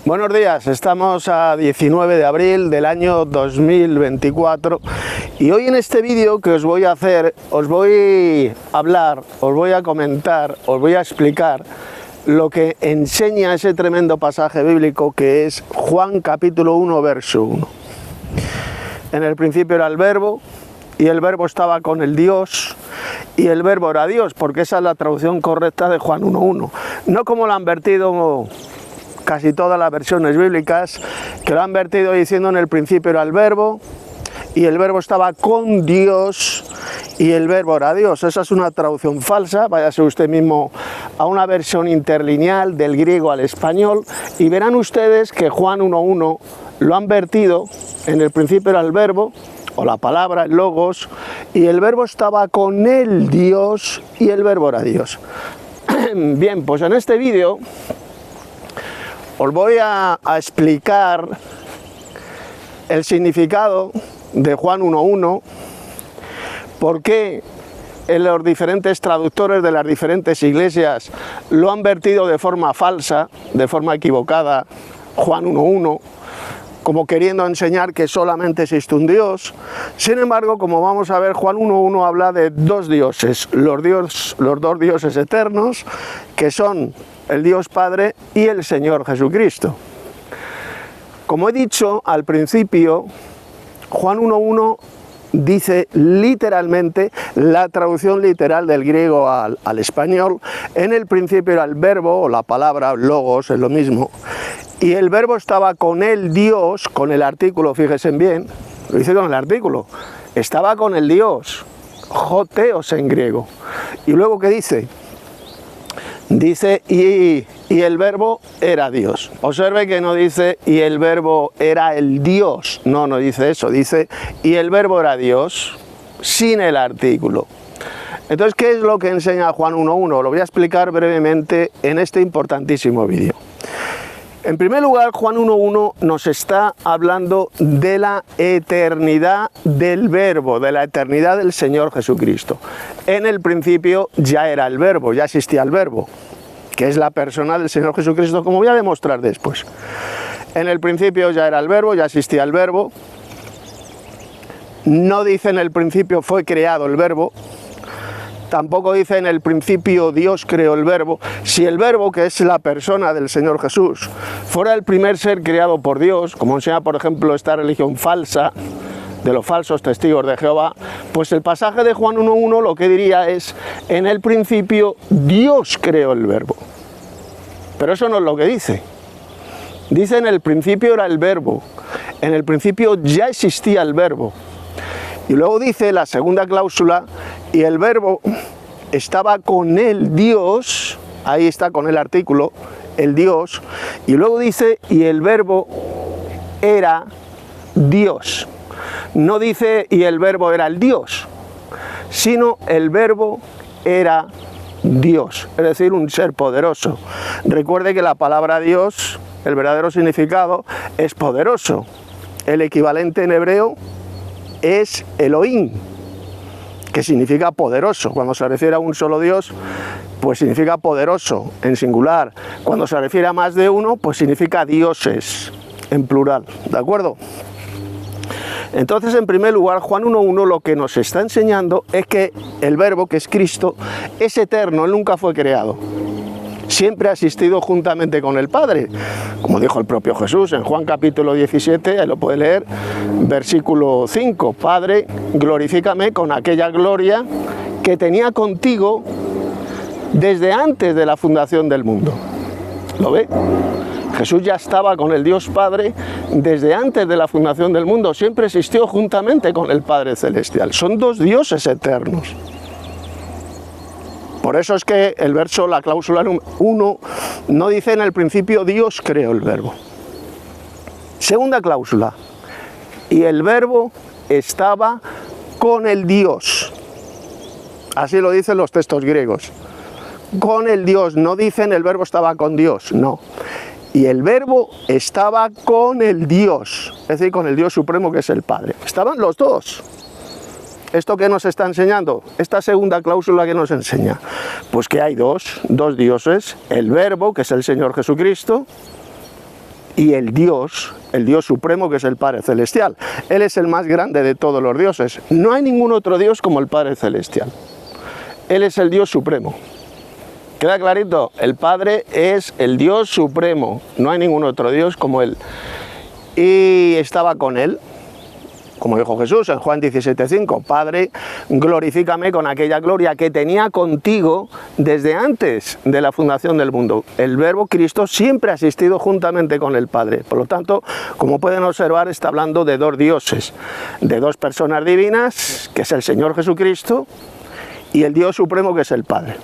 Buenos días, estamos a 19 de abril del año 2024 y hoy en este vídeo que os voy a hacer, os voy a hablar, os voy a comentar, os voy a explicar lo que enseña ese tremendo pasaje bíblico que es Juan capítulo 1 verso 1. En el principio era el verbo y el verbo estaba con el Dios y el verbo era Dios, porque esa es la traducción correcta de Juan 1.1, no como lo han vertido casi todas las versiones bíblicas, que lo han vertido diciendo en el principio era el verbo y el verbo estaba con Dios y el verbo era Dios. Esa es una traducción falsa. Váyase usted mismo a una versión interlineal del griego al español y verán ustedes que Juan 1.1 lo han vertido en el principio era el verbo o la palabra, el logos, y el verbo estaba con el Dios y el verbo era Dios. Bien, pues en este vídeo os voy a explicar el significado de Juan 1.1, por qué los diferentes traductores de las diferentes iglesias lo han vertido de forma falsa, de forma equivocada, Juan 1.1, como queriendo enseñar que solamente existe un Dios. Sin embargo, como vamos a ver, Juan 1.1 habla de dos dioses, los dos dioses eternos, que son el Dios Padre y el Señor Jesucristo. Como he dicho al principio, Juan 1.1 dice literalmente, la traducción literal del griego al español, en el principio era el verbo o la palabra logos, es lo mismo, y el verbo estaba con el Dios, con el artículo, fíjense bien, lo dice con el artículo, estaba con el Dios, joteos en griego. Y luego ¿qué dice? Dice, y el verbo era Dios. Observe que no dice, y el verbo era el Dios. No dice eso. Dice, y el verbo era Dios, sin el artículo. Entonces, ¿qué es lo que enseña Juan 1.1? Lo voy a explicar brevemente en este importantísimo vídeo. En primer lugar, Juan 1.1 nos está hablando de la eternidad del verbo, de la eternidad del Señor Jesucristo. En el principio ya era el verbo, ya existía el verbo, que es la persona del Señor Jesucristo, como voy a demostrar después. En el principio ya era el verbo, ya existía el verbo. No dice en el principio fue creado el verbo. Tampoco dice en el principio Dios creó el verbo. Si el verbo, que es la persona del Señor Jesús, fuera el primer ser creado por Dios, como enseña por ejemplo esta religión falsa de los falsos testigos de Jehová, pues el pasaje de Juan 1.1 lo que diría es, en el principio Dios creó el verbo. Pero eso no es lo que dice. Dice en el principio era el verbo, en el principio ya existía el verbo. Y luego dice la segunda cláusula, y el verbo estaba con el Dios, ahí está con el artículo, el Dios, y luego dice, y el verbo era Dios. No dice, y el verbo era el Dios, sino el verbo era Dios, es decir, un ser poderoso. Recuerde que la palabra Dios, el verdadero significado, es poderoso. El equivalente en hebreo es Elohim, que significa poderoso. Cuando se refiere a un solo Dios, pues significa poderoso en singular. Cuando se refiere a más de uno, pues significa dioses en plural, ¿de acuerdo? Entonces, en primer lugar, Juan 1.1 lo que nos está enseñando es que el verbo, que es Cristo, es eterno, él nunca fue creado. Siempre ha existido juntamente con el Padre, como dijo el propio Jesús en Juan capítulo 17, ahí lo puede leer, versículo 5, Padre, glorifícame con aquella gloria que tenía contigo desde antes de la fundación del mundo. ¿Lo ve? Jesús ya estaba con el Dios Padre desde antes de la fundación del mundo, siempre existió juntamente con el Padre Celestial. Son dos dioses eternos. Por eso es que el verso, la cláusula 1, no dice en el principio Dios creó el verbo. Segunda cláusula, y el verbo estaba con el Dios. Así lo dicen los textos griegos. Con el Dios, no dicen el verbo estaba con Dios, no. Y el verbo estaba con el Dios, es decir, con el Dios supremo que es el Padre. Estaban los dos. ¿Esto qué nos está enseñando? Esta segunda cláusula que nos enseña, pues que hay dos dioses, el Verbo, que es el Señor Jesucristo, y el Dios supremo, que es el Padre Celestial. Él es el más grande de todos los dioses. No hay ningún otro Dios como el Padre Celestial. Él es el Dios supremo. ¿Queda clarito? El Padre es el Dios supremo. No hay ningún otro Dios como Él. Y estaba con Él, como dijo Jesús en Juan 17:5, Padre, glorifícame con aquella gloria que tenía contigo desde antes de la fundación del mundo. El Verbo Cristo siempre ha existido juntamente con el Padre. Por lo tanto, como pueden observar, está hablando de dos dioses, de dos personas divinas, que es el Señor Jesucristo, y el Dios supremo, que es el Padre.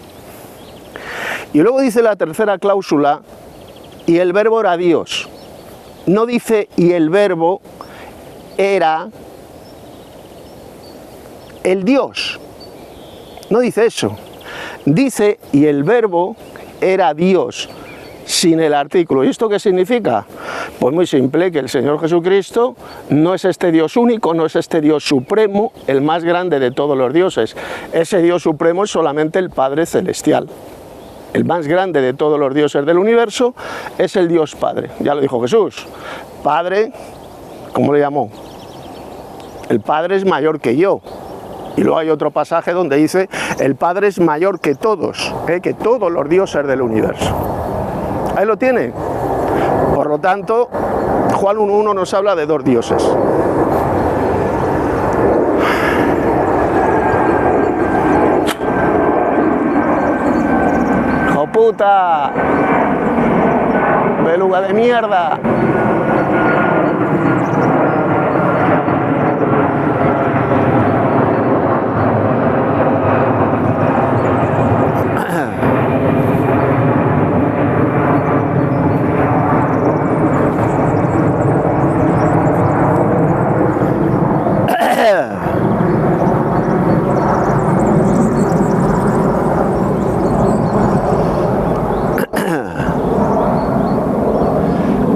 Y luego dice la tercera cláusula, y el Verbo era Dios. No dice, y el Verbo era el Dios. No dice eso. Dice, y el Verbo era Dios, sin el artículo. ¿Y esto qué significa? Pues muy simple, que el Señor Jesucristo no es este Dios único, no es este Dios supremo, el más grande de todos los dioses. Ese Dios supremo es solamente el Padre Celestial. El más grande de todos los dioses del universo es el Dios Padre. Ya lo dijo Jesús. Padre, ¿cómo le llamó? El Padre es mayor que yo. Y luego hay otro pasaje donde dice, el Padre es mayor que todos los dioses del universo. Ahí lo tiene. Por lo tanto, Juan 1:1 nos habla de dos dioses. ¡Hijo puta! ¡Beluga de mierda!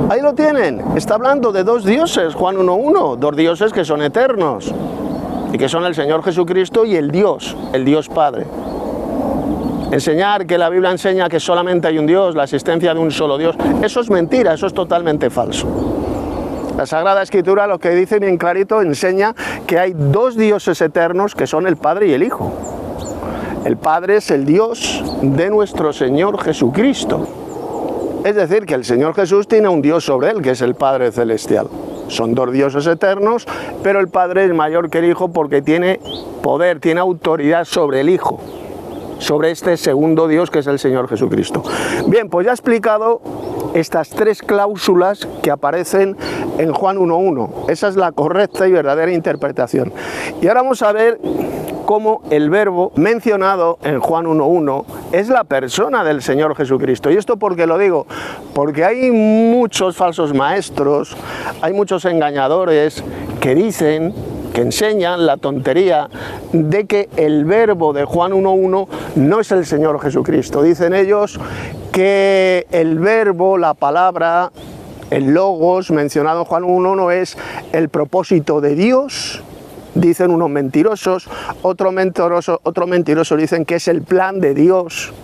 Ahí lo tienen, está hablando de dos dioses, Juan 1:1, dos dioses que son eternos y que son el Señor Jesucristo y el Dios Padre. Enseñar que la Biblia enseña que solamente hay un Dios, la existencia de un solo Dios, eso es mentira, eso es totalmente falso. La Sagrada Escritura, lo que dice bien clarito, enseña que hay dos dioses eternos que son el Padre y el Hijo. El Padre es el Dios de nuestro Señor Jesucristo. Es decir, que el Señor Jesús tiene un Dios sobre él, que es el Padre Celestial. Son dos dioses eternos, pero el Padre es mayor que el Hijo porque tiene poder, tiene autoridad sobre el Hijo, sobre este segundo Dios que es el Señor Jesucristo. Bien, pues ya he explicado estas tres cláusulas que aparecen en Juan 1:1. Esa es la correcta y verdadera interpretación. Y ahora vamos a ver cómo el verbo mencionado en Juan 1:1 es la persona del Señor Jesucristo. ¿Y esto por qué lo digo? Porque hay muchos falsos maestros, hay muchos engañadores que dicen, que enseñan la tontería de que el verbo de Juan 1:1 no es el Señor Jesucristo. Dicen ellos que el verbo, la palabra, el logos mencionado en Juan 1:1 es el propósito de Dios. Dicen unos mentirosos, otro mentiroso dicen que es el plan de Dios,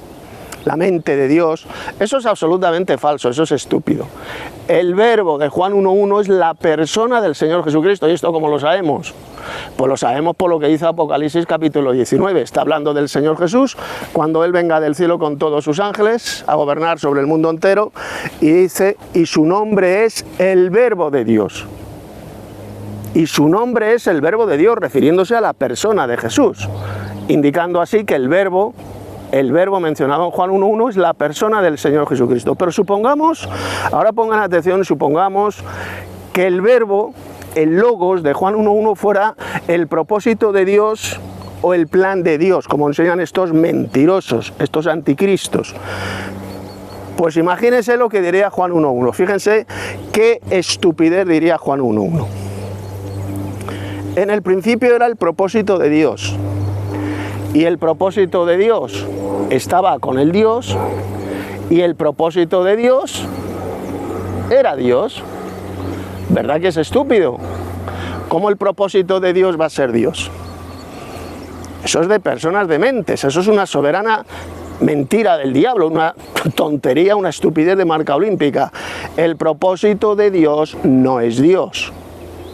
la mente de Dios. Eso es absolutamente falso, eso es estúpido. El verbo de Juan 1:1 es la persona del Señor Jesucristo. ¿Y esto cómo lo sabemos? Pues lo sabemos por lo que dice Apocalipsis capítulo 19. Está hablando del Señor Jesús cuando Él venga del cielo con todos sus ángeles a gobernar sobre el mundo entero, y dice, y su nombre es el verbo de Dios. Y su nombre es el verbo de Dios, refiriéndose a la persona de Jesús, indicando así que el verbo mencionado en Juan 1:1 es la persona del Señor Jesucristo. Pero supongamos, ahora pongan atención, supongamos que el verbo, el logos de Juan 1:1 fuera el propósito de Dios o el plan de Dios, como enseñan estos mentirosos, estos anticristos. Pues imagínense lo que diría Juan 1:1. Fíjense qué estupidez diría Juan 1:1. En el principio era el propósito de Dios, y el propósito de Dios estaba con el Dios, y el propósito de Dios era Dios. ¿Verdad que es estúpido? ¿Cómo el propósito de Dios va a ser Dios? Eso es de personas dementes, eso es una soberana mentira del diablo, una tontería, una estupidez de marca olímpica. El propósito de Dios no es Dios.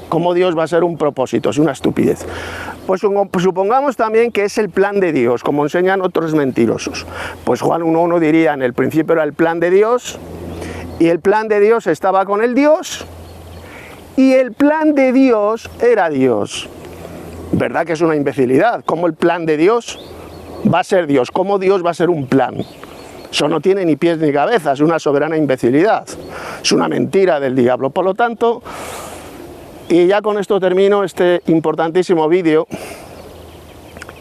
¿Cómo Dios va a ser un propósito? Es una estupidez. Pues supongamos también que es el plan de Dios, como enseñan otros mentirosos. Pues Juan 1.1 diría, en el principio era el plan de Dios, y el plan de Dios estaba con el Dios, y el plan de Dios era Dios. ¿Verdad que es una imbecilidad? ¿Cómo el plan de Dios va a ser Dios? ¿Cómo Dios va a ser un plan? Eso no tiene ni pies ni cabeza, es una soberana imbecilidad. Es una mentira del diablo. Por lo tanto, y ya con esto termino este importantísimo vídeo,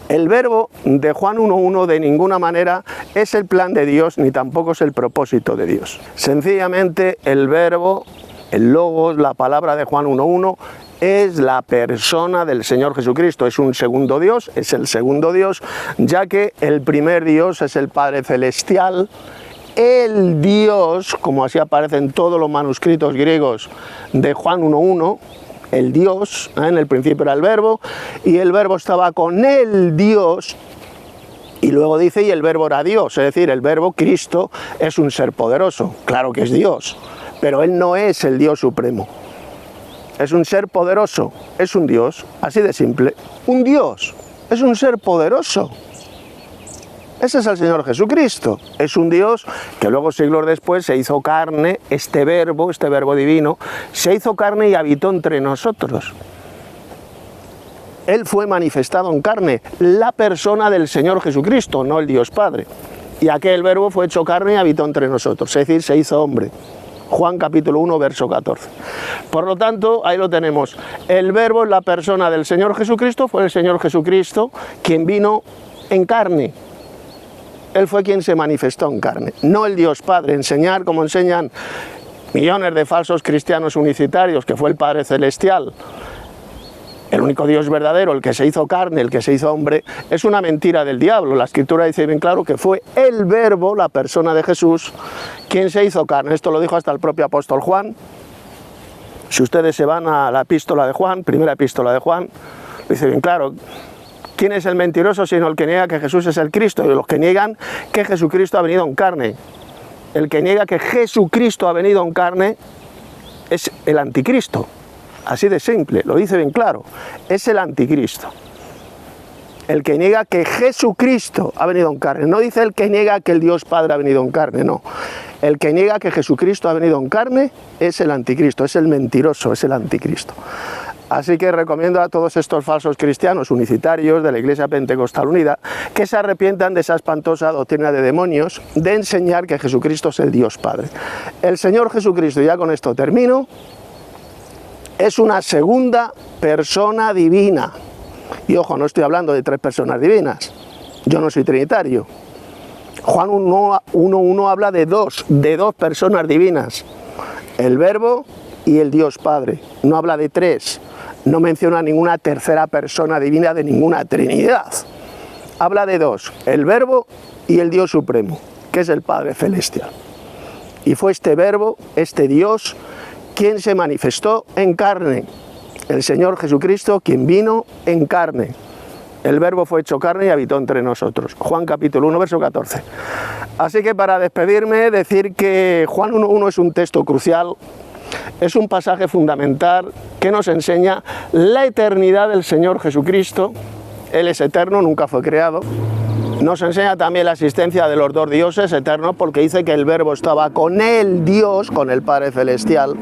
el verbo de Juan 1.1 de ninguna manera es el plan de Dios, ni tampoco es el propósito de Dios. Sencillamente el verbo, el logos, la palabra de Juan 1.1, es la persona del Señor Jesucristo. Es un segundo Dios, es el segundo Dios, ya que el primer Dios es el Padre Celestial. El Dios, como así aparece en todos los manuscritos griegos de Juan 1.1, el Dios, en el principio era el verbo, y el verbo estaba con el Dios, y luego dice, y el verbo era Dios, es decir, el verbo Cristo es un ser poderoso, claro que es Dios, pero Él no es el Dios supremo, es un ser poderoso, es un Dios, así de simple, un Dios, es un ser poderoso. Ese es el Señor Jesucristo, es un Dios que luego siglos después se hizo carne, este verbo divino, se hizo carne y habitó entre nosotros. Él fue manifestado en carne, la persona del Señor Jesucristo, no el Dios Padre. Y aquel verbo fue hecho carne y habitó entre nosotros, es decir, se hizo hombre. Juan capítulo 1, verso 14. Por lo tanto, ahí lo tenemos. El verbo es la persona del Señor Jesucristo, fue el Señor Jesucristo quien vino en carne. Él fue quien se manifestó en carne, no el Dios Padre. Enseñar como enseñan millones de falsos cristianos unicitarios, que fue el Padre Celestial, el único Dios verdadero, el que se hizo carne, el que se hizo hombre, es una mentira del diablo. La Escritura dice bien claro que fue el Verbo, la persona de Jesús, quien se hizo carne. Esto lo dijo hasta el propio apóstol Juan. Si ustedes se van a la epístola de Juan, primera epístola de Juan, dice bien claro, ¿quién es el mentiroso sino el que niega que Jesús es el Cristo? Y los que niegan que Jesucristo ha venido en carne. El que niega que Jesucristo ha venido en carne es el anticristo. Así de simple, lo dice bien claro. Es el anticristo. El que niega que Jesucristo ha venido en carne. No dice el que niega que el Dios Padre ha venido en carne, no. El que niega que Jesucristo ha venido en carne es el anticristo, es el mentiroso, es el anticristo. Así que recomiendo a todos estos falsos cristianos unicitarios de la Iglesia Pentecostal Unida que se arrepientan de esa espantosa doctrina de demonios de enseñar que Jesucristo es el Dios Padre. El Señor Jesucristo, y ya con esto termino, es una segunda persona divina. Y ojo, no estoy hablando de tres personas divinas, yo no soy trinitario. Juan 1.1 habla de dos personas divinas, el Verbo y el Dios Padre, no habla de tres. No menciona ninguna tercera persona divina de ninguna Trinidad. Habla de dos, el Verbo y el Dios Supremo, que es el Padre Celestial. Y fue este Verbo, este Dios, quien se manifestó en carne. El Señor Jesucristo, quien vino en carne. El Verbo fue hecho carne y habitó entre nosotros. Juan capítulo 1, verso 14. Así que para despedirme, decir que Juan 1.1 es un texto crucial. Es un pasaje fundamental que nos enseña la eternidad del Señor Jesucristo. Él es eterno, nunca fue creado. Nos enseña también la existencia de los dos dioses eternos, porque dice que el Verbo estaba con el Dios, con el Padre Celestial.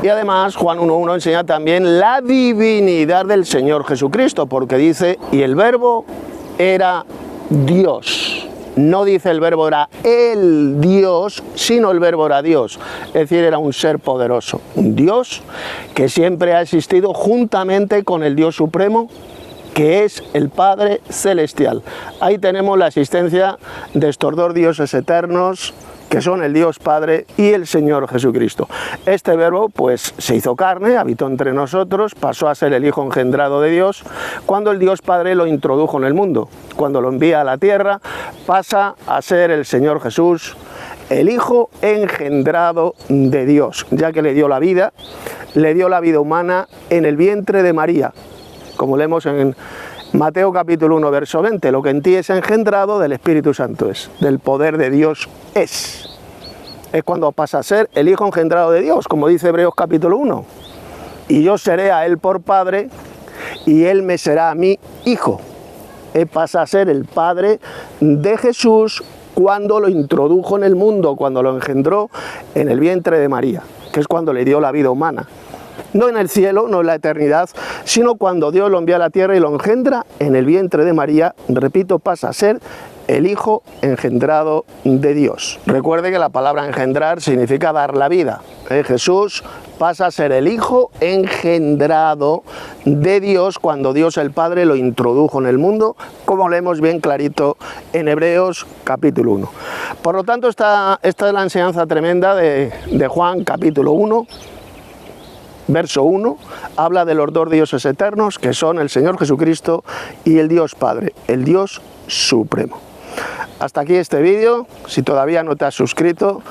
Y además Juan 1.1 enseña también la divinidad del Señor Jesucristo, porque dice, y el Verbo era Dios. No dice el Verbo era el Dios, sino el Verbo era Dios. Es decir, era un ser poderoso, un Dios que siempre ha existido juntamente con el Dios Supremo, que es el Padre Celestial. Ahí tenemos la existencia de estos dos dioses eternos, que son el Dios Padre y el Señor Jesucristo. Este verbo pues se hizo carne, habitó entre nosotros, pasó a ser el Hijo engendrado de Dios, cuando el Dios Padre lo introdujo en el mundo. Cuando lo envía a la tierra, pasa a ser el Señor Jesús, el Hijo engendrado de Dios, ya que le dio la vida humana en el vientre de María, como leemos en Mateo capítulo 1, verso 20, lo que en ti es engendrado del Espíritu Santo es, del poder de Dios es cuando pasa a ser el Hijo engendrado de Dios, como dice Hebreos capítulo 1, y yo seré a él por padre, y él me será a mí hijo. Él pasa a ser el Padre de Jesús cuando lo introdujo en el mundo, cuando lo engendró en el vientre de María, que es cuando le dio la vida humana. No en el cielo, no en la eternidad, sino cuando Dios lo envía a la tierra y lo engendra en el vientre de María, repito, pasa a ser el Hijo engendrado de Dios. Recuerde que la palabra engendrar significa dar la vida. Jesús pasa a ser el Hijo engendrado de Dios cuando Dios el Padre lo introdujo en el mundo, como leemos bien clarito en Hebreos capítulo 1. Por lo tanto, esta es la enseñanza tremenda de Juan capítulo 1, verso 1, habla de los dos dioses eternos, que son el Señor Jesucristo y el Dios Padre, el Dios Supremo. Hasta aquí este vídeo. Si todavía no te has suscrito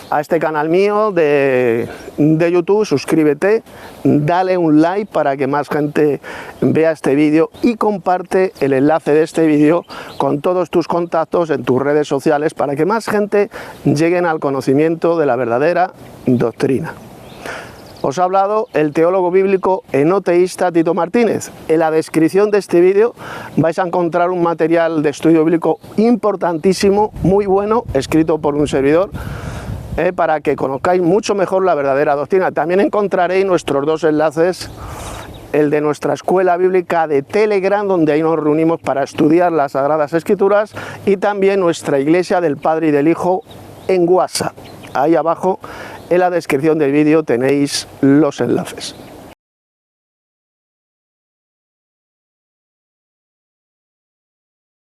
a este canal mío de YouTube, suscríbete, dale un like para que más gente vea este vídeo y comparte el enlace de este vídeo con todos tus contactos en tus redes sociales para que más gente lleguen al conocimiento de la verdadera doctrina. Os ha hablado el teólogo bíblico enoteísta Tito Martínez. En la descripción de este vídeo vais a encontrar un material de estudio bíblico importantísimo, muy bueno, escrito por un servidor, para que conozcáis mucho mejor la verdadera doctrina. También encontraréis nuestros dos enlaces, el de nuestra escuela bíblica de Telegram, donde ahí nos reunimos para estudiar las Sagradas Escrituras, y también nuestra Iglesia del Padre y del Hijo en WhatsApp. Ahí abajo en la descripción del vídeo tenéis los enlaces.